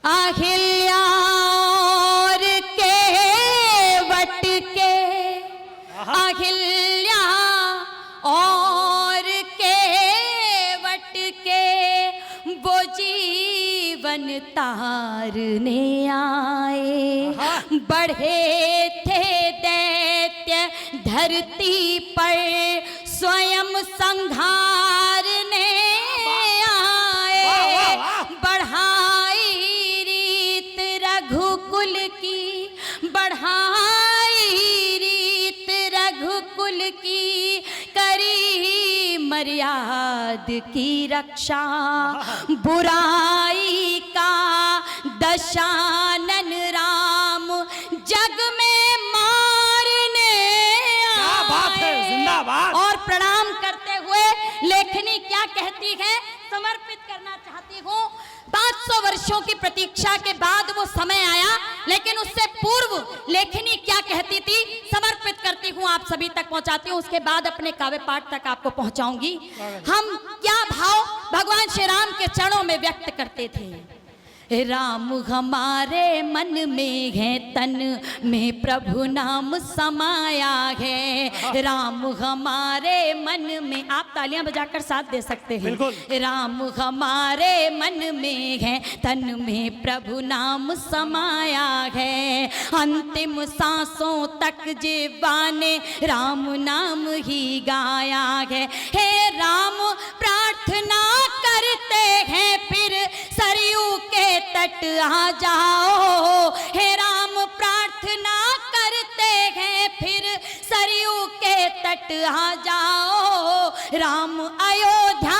अहिल्या और केवट के, अहिल्या और केवट के वो जीवन तारने आए। बढ़े थे दैत्य धरती पर स्वयं संहारने आए। बढ़ाई रीत रघुकुल की, बढ़ाई रीत रघुकुल की, करी मर्याद की रक्षा। बुराई का दशानन राम जग में मारने आए। और प्रणाम करते हुए लेखनी क्या कहती है, समर्पित करना चाहती हूँ। 500 वर्षों की प्रतीक्षा के बाद वो समय आया, लेकिन उससे पूर्व लेखनी क्या कहती थी समर्पित करती हूँ, आप सभी तक पहुँचाती हूँ। उसके बाद अपने काव्य पाठ तक आपको पहुँचाऊंगी। हम क्या भाव भगवान श्री राम के चरणों में व्यक्त करते थे। राम हमारे मन में है, तन में प्रभु नाम समाया है। राम हमारे मन में, आप तालियां बजाकर साथ दे सकते हैं। राम हमारे मन में है, तन में प्रभु नाम समाया है। अंतिम सांसों तक जीवा ने राम नाम ही गाया है। हे राम प्रार्थना करते हैं, फिर सरयू के तट आ जाओ। हे राम प्रार्थना करते हैं, फिर सरयू के तट आ जाओ। राम अयोध्या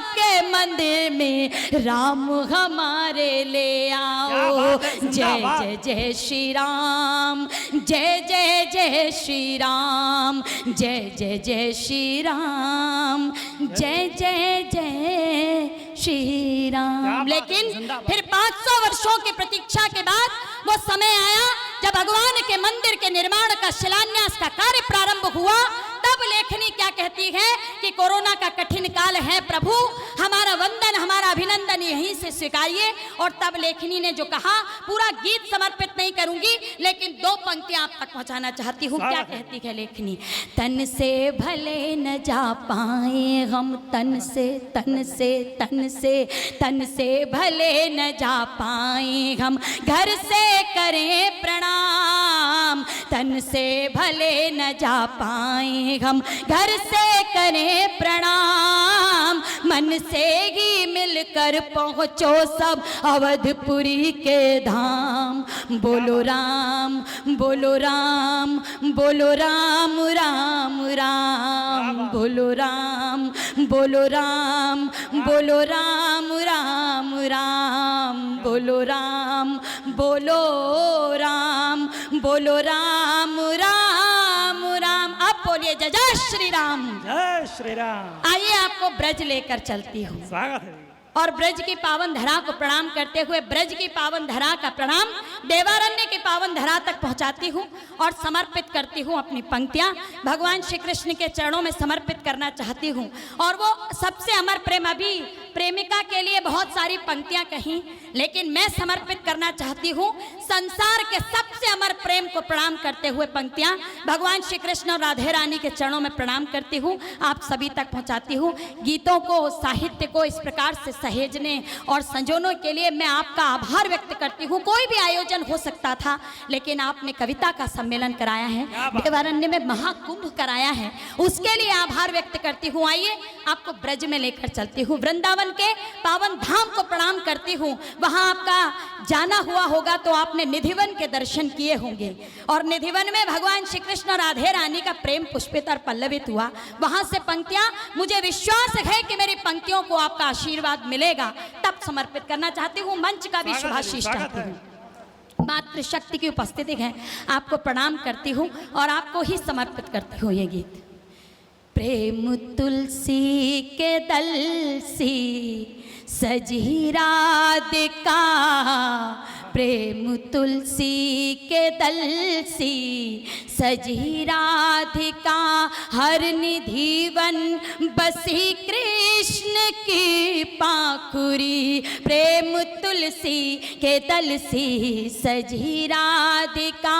के मंदिर में राम हमारे ले आओ। जय जय जय श्री राम, जय जय जय श्री राम, जय जय जय श्री राम, जय जय जय श्री राम। लेकिन फिर 500 वर्षों की प्रतीक्षा के बाद वो समय आया जब भगवान के मंदिर के निर्माण का शिलान्यास का कार्य प्रारंभ हुआ। तब लेखनी क्या कहती है कि कोरोना का कठिन काल है प्रभु, हमारा वंदन हमारा अभिनंदन यहीं से स्वीकारिए। और तब लेखनी ने जो कहा, पूरा गीत समर्पित नहीं करूंगी, लेकिन 2 पंक्तियां आप तक पहुंचाना चाहती हूँ। क्या कहती है लेखनी, तन से भले न जा पाए हम, तन से तन से तन से तन से भले न जा पाए हम, घर से करें प्रणाम। तन से भले न जा पाए हम, घर से करें प्रणाम। मन से ही मिलकर पहुँचो सब अवधपुरी के धाम। बोलो राम, बोलो राम, बोलो राम राम राम, बोलो राम, बोलो राम, बोलो राम राम राम, बोलो राम, बोलो राम, बोलो राम राम राम। अब बोलिए जय जय श्री राम, जय श्री राम। आइए आपको ब्रज लेकर चलती हूँ स्वागत है। और ब्रज की पावन धरा को प्रणाम करते हुए ब्रज की पावन धरा का प्रणाम देवारण्य की पावन धरा तक पहुंचाती हूं और समर्पित करती हूं। अपनी पंक्तियां भगवान श्री कृष्ण के चरणों में समर्पित करना चाहती हूं। और वो सबसे अमर प्रेम, अभी प्रेमिका के लिए बहुत सारी पंक्तियां कहीं, लेकिन मैं समर्पित करना चाहती हूं संसार के सबसे अमर प्रेम को प्रणाम करते हुए पंक्तियां भगवान श्री कृष्ण और राधे रानी के चरणों में प्रणाम करती हूं, आप सभी तक पहुंचाती हूं। गीतों को, साहित्य को इस प्रकार से सहेजने और संजोने के लिए मैं आपका आभार व्यक्त करती हूँ। कोई भी आयोजन हो सकता था, लेकिन आपने कविता का सम्मेलन कराया है, देवारण्य में महाकुंभ कराया है, उसके लिए आभार व्यक्त करती हूँ। आइए आपको ब्रज में लेकर चलती हूँ, वृंदावन के पावन धाम को प्रणाम करती हूँ। वहाँ आपका जाना हुआ होगा तो आपने निधिवन के दर्शन किए होंगे, और निधिवन में भगवान श्री कृष्ण और राधे रानी का प्रेम पुष्पित और पल्लवित हुआ। वहाँ से पंक्तियाँ, मुझे विश्वास है कि मेरी पंक्तियों को आपका आशीर्वाद मिलेगा, तब समर्पित करना चाहती हूँ। मंच का भी शुभाशीष चाहती हूँ। मातृशक्ति की उपस्थिति है, आपको प्रणाम करती हूँ और आपको ही समर्पित करती हूँ ये गीत। प्रेम तुलसी के दल सी सजी राधिका, प्रेम तुलसी के दल सी सजी राधिका हर निधिवन बसी कृष्ण की पाखुरी। प्रेम तुलसी के दल सी सजी राधिका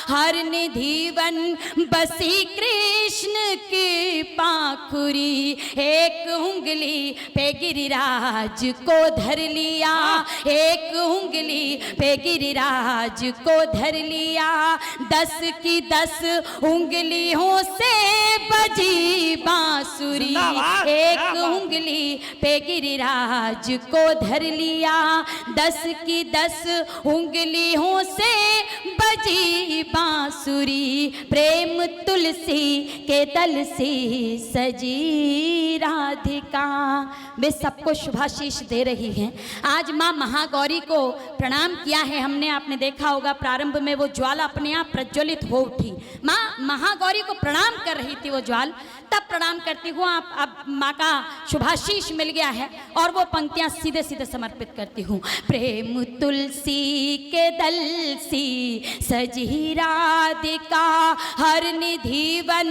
हर निधिवन बसी कृष्ण की पाखुरी। एक उंगली पे गिरिराज को धर लिया, एक उंगली पे गिरिराज को धर लिया, 10 की 10 उंगलियों से बजी बांसुरी। एक उंगली पे गिरिराज को धर लिया, 10 की 10 उंगलियों से बजी बांसुरी। प्रेम तुलसी के दल से सजी राधिका। वे सबको शुभाशीष दे रही हैं। आज माँ महागौरी को प्रणाम किया है हमने। आपने देखा होगा प्रारंभ में वो ज्वाला अपने आप प्रज्वलित हो उठी। माँ महागौरी को प्रणाम कर रही थी वो ज्वाल, तब प्रणाम करती हूँ। आप अब माँ का शुभाशीष मिल गया है और वो पंक्तियाँ सीधे सीधे समर्पित करती हूँ। प्रेम तुलसी के दल सी सजी राधिका हर निधिवन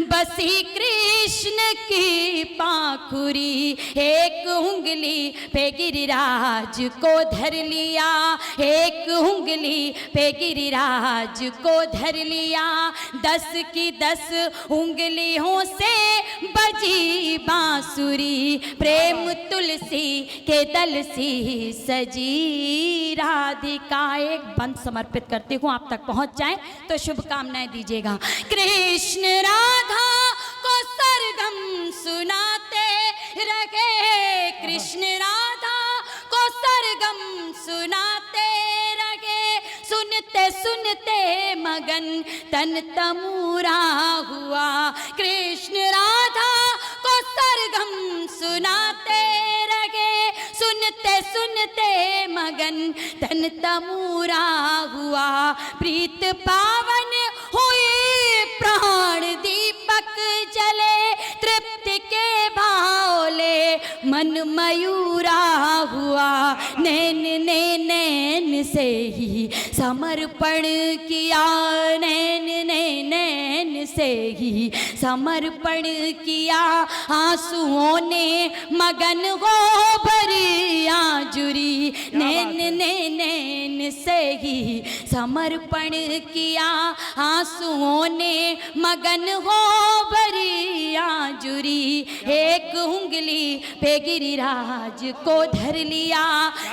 बसी कृष्ण की पाखुरी। एक उंगली पे गिरिराज को धर लिया, एक उंगली पे गिरिराज को धर लिया, 10 की 10 उंगलियों से बजी बांसुरी। प्रेम तुलसी के दल सी सजी राधिका। एक बंद समर्पित करती हूँ, आप तक पहुँच जाए तो शुभकामनाएं दीजिएगा। कृष्ण राधा को सरगम सुनाते रहे, कृष्ण राधा को सरगम सुनाते रहे, सुनते सुनते मगन तन तमूरा हुआ। कृष्ण राधा को सरगम सुनाते रहे, सुनते सुनते मगन तन तमूरा हुआ। प्रीत पावन हुए प्राण दीपक जले, तृप्ति के भावले मन मयूरा हुआ। नैन ने नैन से ही समर्पण किया, नैन ने नैन से ही समर्पण किया, आंसुओं ने मगन हो भरी आजुरी। नैन ने नैन से ही समर्पण किया, आंसुओं ने मगन हो भरी आजुरी। एक उंगली पे गिरिराज को धर लिया,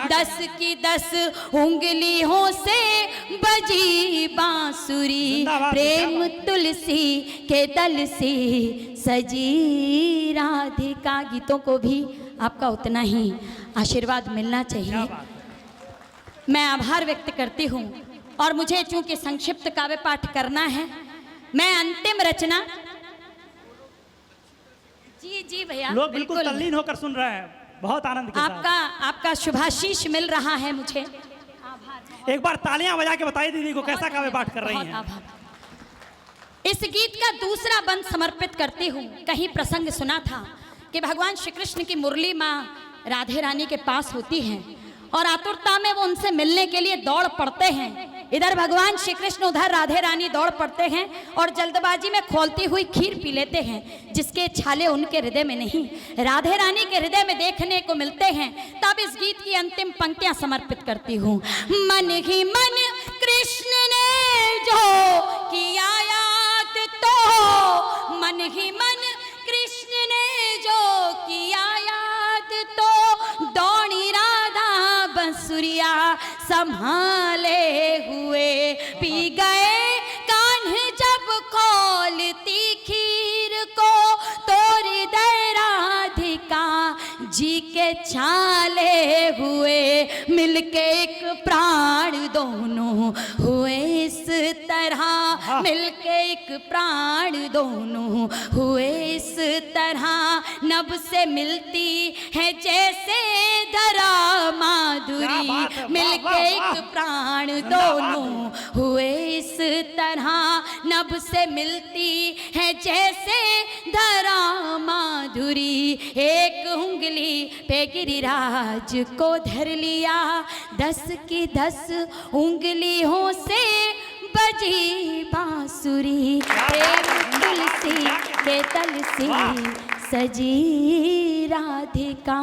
10 की 10 उंगलियों से बजी बांसुरी। प्रेम तुलसी के दल से सजी राधिका। गीतों को भी आपका उतना ही आशीर्वाद मिलना चाहिए। मैं आभार व्यक्त करती हूँ और मुझे चूंकि संक्षिप्त काव्य पाठ करना है, मैं अंतिम रचना। जी जी भैया, लोग बिल्कुल तल्लीन होकर सुन रहे हैं, बहुत आनंद के साथ। आपका शुभाशीष मिल रहा है मुझे। एक बार तालियां बजा के बताइए दीदी को कैसा काव्य पाठ कर रही हैं। इस गीत का दूसरा बंद समर्पित करती हूँ। कहीं प्रसंग सुना था कि भगवान श्री कृष्ण की मुरली माँ राधे रानी के पास होती हैं और आतुरता में वो उनसे मिलने के लिए दौड़ पड़ते हैं। इधर भगवान श्री कृष्ण, उधर राधे रानी दौड़ पड़ते हैं और जल्दबाजी में खोलती हुई खीर पी लेते हैं, जिसके छाले उनके हृदय में नहीं, राधे रानी के हृदय में देखने को मिलते हैं। तब इस गीत की अंतिम पंक्तियां समर्पित करती हूँ। मन ही मन कृष्ण ने जो किया याद, तो मन ही मन कृष्ण ने जो किया याद, तो दौड़ी राधा बंसुरिया संभाले हुए पी गए कान्ह जब खोलती खीर को, तोरी दे राधिका जी के छाले हुए, मिलके एक प्राण दोनों हुए इस तरह, मिलके एक प्राण दोनों हुए इस तरह, नभ से मिलती है जैसे धरा माधुरी। बात है, मिलके वाह, एक वाह। प्राण जिंदाबाद दोनों हुए इस तरह, नभ से मिलती है जैसे धरा माधुरी। एक उंगली पे गिरिराज को धर लिया, 10 की 10 उंगलियों से बजी बांसुरी। एक तुलसी के तल से सजी राधिका।